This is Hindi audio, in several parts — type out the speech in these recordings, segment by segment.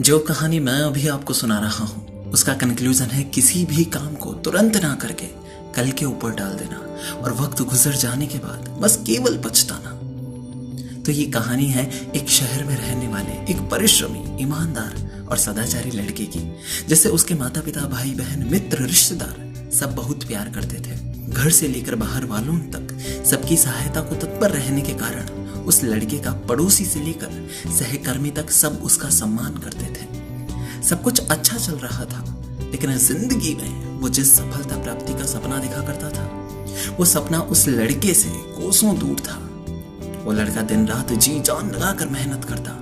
जो कहानी मैं अभी आपको सुना रहा हूँ उसका कंक्लूजन है किसी भी काम को तुरंत ना करके कल के ऊपर डाल देना और वक्त गुजर जाने के बाद बस केवल पछताना। तो ये कहानी है एक शहर में रहने वाले एक परिश्रमी, ईमानदार और सदाचारी लड़के की, जिसे उसके माता पिता, भाई बहन, मित्र, रिश्तेदार सब बहुत प्यार करते थे। घर से लेकर बाहर वालों तक सबकी सहायता को तत्पर रहने के कारण उस लड़के का पड़ोसी से लेकर सहकर्मी तक सब उसका सम्मान करते थे। सब कुछ अच्छा चल रहा था, लेकिन जिंदगी में वो जिस सफलता प्राप्ति का सपना देखा करता था, वो सपना उस लड़के से कोसों दूर था। वो लड़का दिन रात जी जान लगाकर मेहनत करता,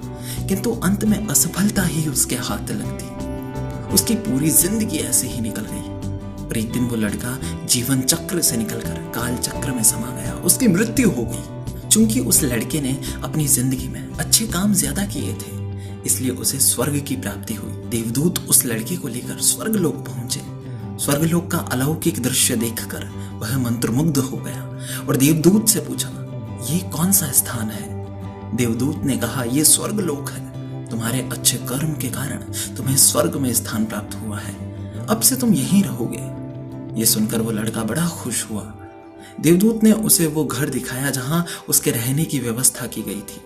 किंतु अंत में असफलता ही उसके हाथ लगती। उसकी पूरी जिंदगी ऐसे ही निकल गई और एक दिन वो लड़का जीवन चक्र से निकलकर काल चक्र में समा गया। उसकी मृत्यु हो गई। चूंकि उस लड़के ने अपनी जिंदगी में अच्छे काम ज्यादा किए थे, इसलिए उसे स्वर्ग की प्राप्ति हुई। देवदूत उस लड़के को लेकर स्वर्गलोक पहुंचे। स्वर्गलोक का अलौकिक दृश्य देखकर वह मंत्रमुग्ध हो गया और देवदूत से पूछा, ये कौन सा स्थान है? देवदूत ने कहा, ये स्वर्गलोक है। तुम्हारे अच्छे कर्म के कारण तुम्हें स्वर्ग में स्थान प्राप्त हुआ है। अब से तुम यहीं रहोगे। ये सुनकर वो लड़का बड़ा खुश हुआ। देवदूत ने उसे वो घर दिखाया जहां उसके रहने की व्यवस्था की गई थी।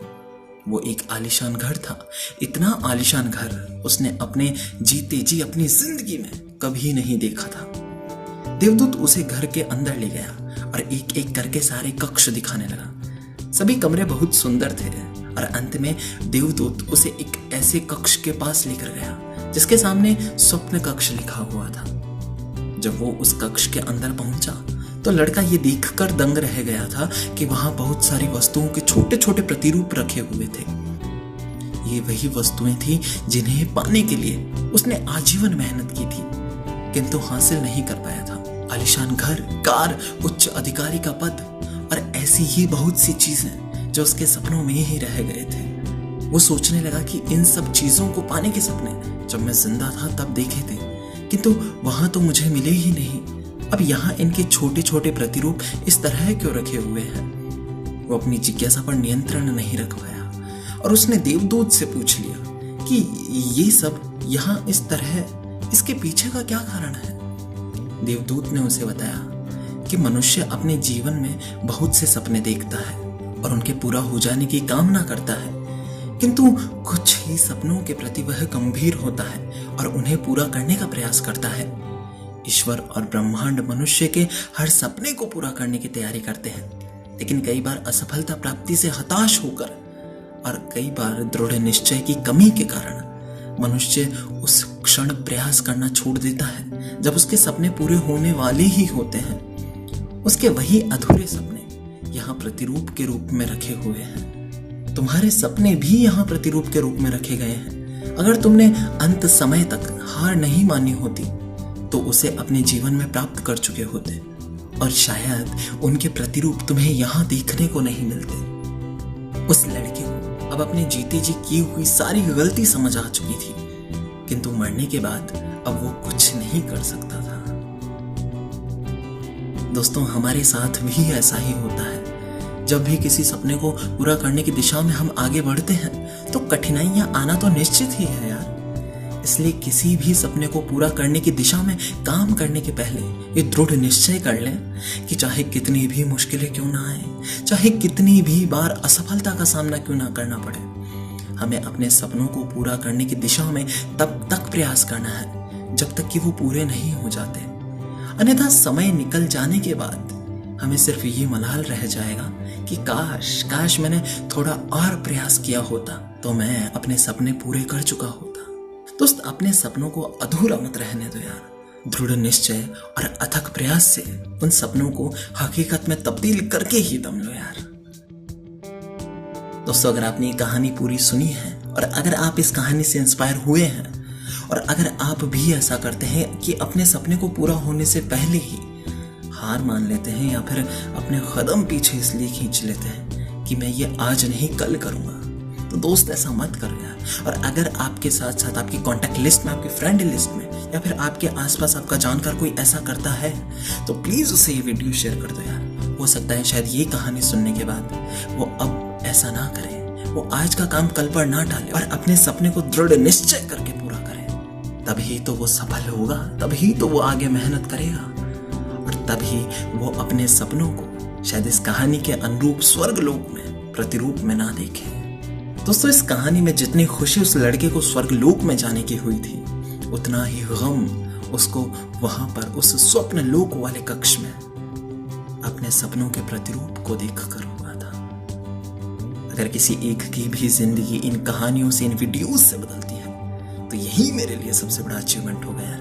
वो एक आलीशान घर था। इतना आलीशान घर उसने अपने जीते जी अपनी जिंदगी में कभी नहीं देखा था। देवदूत उसे घर के अंदर ले गया और एक एक करके सारे कक्ष दिखाने लगा। सभी कमरे बहुत सुंदर थे और अंत में देवदूत उसे एक ऐसे कक्ष के पास लेकर गया जिसके सामने स्वप्न कक्ष लिखा हुआ था। जब वो उस कक्ष के अंदर पहुंचा तो लड़का ये देखकर दंग रह गया था कि वहां बहुत सारी वस्तुओं के छोटे छोटे प्रतिरूप रखे हुए थे। ये वही वस्तुएं थी जिन्हें पाने के लिए उसने आजीवन मेहनत की थी, किंतु हासिल नहीं कर पाया था। आलीशान घर, कार, उच्च अधिकारी का पद और ऐसी ही बहुत सी चीजें जो उसके सपनों में ही रह गए थे। वो सोचने लगा कि इन सब चीजों को पाने के सपने जब मैं जिंदा था तब देखे थे, किंतु वहां तो मुझे मिले ही नहीं। अब यहाँ इनके छोटे छोटे प्रतिरूप इस तरह क्यों रखे हुए हैं? वो अपनी जिज्ञासा पर नियंत्रण नहीं रख पाया और उसने देवदूत से पूछ लिया कि ये सब यहाँ इस तरह, इसके पीछे का क्या कारण है? देवदूत ने उसे बताया कि मनुष्य अपने जीवन में बहुत से सपने देखता है और उनके पूरा हो जाने की कामना करता है, किंतु कुछ ही सपनों के प्रति वह गंभीर होता है और उन्हें पूरा करने का प्रयास करता है। ईश्वर और ब्रह्मांड मनुष्य के हर सपने को पूरा करने की तैयारी करते हैं, लेकिन कई बार असफलता प्राप्ति से हताश होकर और कई बार दृढ़ निश्चय की कमी के कारण मनुष्य उस क्षण प्रयास करना छोड़ देता है जब उसके सपने पूरे होने वाले ही होते हैं। उसके वही अधूरे सपने यहाँ प्रतिरूप के रूप में रखे हुए हैं। तुम्हारे सपने भी यहाँ प्रतिरूप के रूप में रखे गए हैं। अगर तुमने अंत समय तक हार नहीं मानी होती तो उसे अपने जीवन में प्राप्त कर चुके होते और शायद उनके प्रतिरूप तुम्हें यहाँ देखने को नहीं मिलते। उस लड़के को अब अपने जीते जी की हुई सारी गलती समझ आ चुकी थी, किंतु मरने के बाद अब वो कुछ नहीं कर सकता था। दोस्तों, हमारे साथ भी ऐसा ही होता है। जब भी किसी सपने को पूरा करने की दिशा में हम आगे बढ़ते हैं तो कठिनाइयां आना तो निश्चित ही है यार। इसलिए किसी भी सपने को पूरा करने की दिशा में काम करने के पहले ये दृढ़ निश्चय कर लें कि चाहे कितनी भी मुश्किलें क्यों ना आए, चाहे कितनी भी बार असफलता का सामना क्यों ना करना पड़े, हमें अपने सपनों को पूरा करने की दिशा में तब तक प्रयास करना है जब तक कि वो पूरे नहीं हो जाते। अन्यथा समय निकल जाने के बाद हमें सिर्फ ये मलाल रह जाएगा कि काश मैंने थोड़ा और प्रयास किया होता तो मैं अपने सपने पूरे कर चुका होता। दोस्त, अपने सपनों को अधूरा मत रहने दो यार। दृढ़ निश्चय और अथक प्रयास से उन सपनों को हकीकत में तब्दील करके ही दम लो यार। दोस्तों, अगर आपने ये कहानी पूरी सुनी है और अगर आप इस कहानी से इंस्पायर हुए हैं और अगर आप भी ऐसा करते हैं कि अपने सपने को पूरा होने से पहले ही हार मान लेते हैं या फिर अपने कदम पीछे इसलिए खींच लेते हैं कि मैं ये आज नहीं कल करूंगा, तो दोस्त ऐसा मत करो यार। और अगर आपके साथ साथ आपकी कॉन्टैक्ट लिस्ट में, आपकी फ्रेंड लिस्ट में या फिर आपके आसपास आपका जानकार कोई ऐसा करता है तो प्लीज उसे ये वीडियो शेयर कर दो यार। हो सकता है शायद ये कहानी सुनने के बाद वो अब ऐसा ना करे, वो आज का काम कल पर ना टाले और अपने सपने को दृढ़ निश्चय करके पूरा करे। तभी तो वो सफल होगा, तभी तो वो आगे मेहनत करेगा और तभी वो अपने सपनों को शायद इस कहानी के अनुरूप स्वर्ग लोक में प्रतिरूप में ना देखे। दोस्तों, इस कहानी में जितनी खुशी उस लड़के को स्वर्ग लोक में जाने की हुई थी, उतना ही गम उसको वहां पर उस स्वप्न लोक वाले कक्ष में अपने सपनों के प्रतिरूप को देखकर हुआ था। अगर किसी एक की भी जिंदगी इन कहानियों से, इन वीडियोस से बदलती है तो यही मेरे लिए सबसे बड़ा अचीवमेंट हो गया।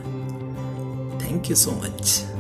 Thank you so much.